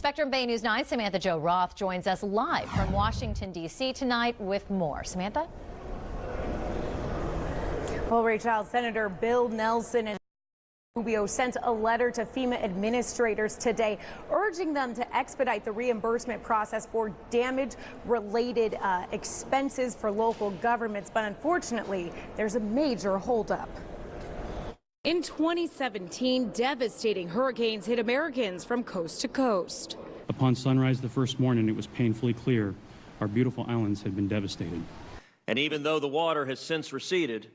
Spectrum Bay News 9's Samantha-Jo joins us live from Washington, D.C. tonight with more. Samantha? Well, Rachel, Senator Bill Nelson and Rubio sent a letter to FEMA administrators today urging them to expedite the reimbursement process for damage-related expenses for local governments. But unfortunately, there's a major holdup. In 2017, devastating hurricanes hit Americans from coast to coast. Upon sunrise the first morning, it was painfully clear our beautiful islands had been devastated. And even though the water has since receded,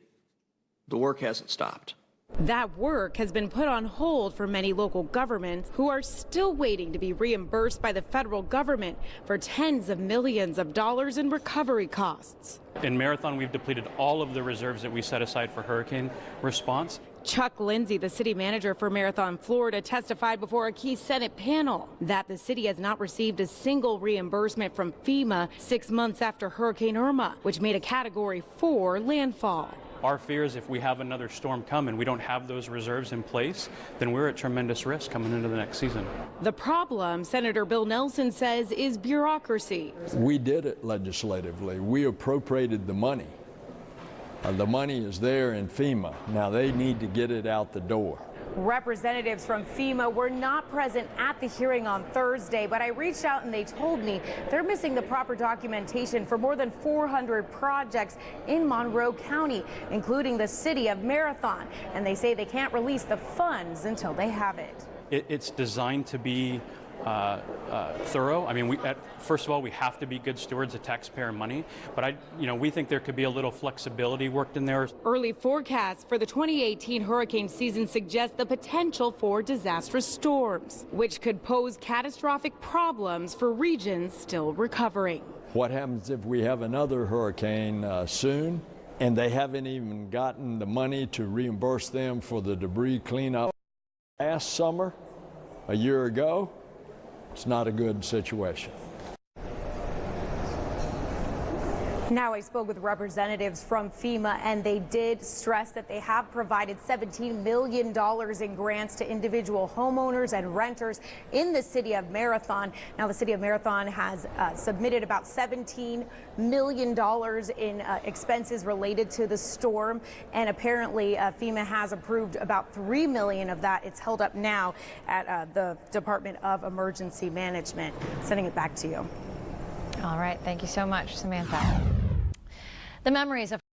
the work hasn't stopped. That work has been put on hold for many local governments who are still waiting to be reimbursed by the federal government for tens of millions of dollars in recovery costs. In Marathon, we've depleted all of the reserves that we set aside for hurricane response. Chuck Lindsay, the city manager for Marathon, Florida, testified before a key Senate panel that the city has not received a single reimbursement from FEMA 6 months after Hurricane Irma, which made a Category 4 landfall. Our fear is if we have another storm come and we don't have those reserves in place, then we're at tremendous risk coming into the next season. The problem, Senator Bill Nelson says, is bureaucracy. We did it legislatively. We appropriated the money. The money is there in FEMA. Now they need to get it out the door. Representatives from FEMA were not present at the hearing on Thursday, but I reached out and they told me they're missing the proper documentation for more than 400 projects in Monroe County, including the city of Marathon. And they say they can't release the funds until they have it. It's designed to be thorough. I mean, first of all, we have to be good stewards of taxpayer money, but we think there could be a little flexibility worked in there. Early forecasts for the 2018 hurricane season suggest the potential for disastrous storms, which could pose catastrophic problems for regions still recovering. What happens if we have another hurricane soon and they haven't even gotten the money to reimburse them for the debris cleanup last summer, a year ago? It's not a good situation. Now, I spoke with representatives from FEMA, and they did stress that they have provided $17 million in grants to individual homeowners and renters in the city of Marathon. Now, the city of Marathon has submitted about $17 million in expenses related to the storm, and apparently FEMA has approved about $3 million of that. It's held up now at the Department of Emergency Management. Sending it back to you. All right. Thank you so much, Samantha. The memories of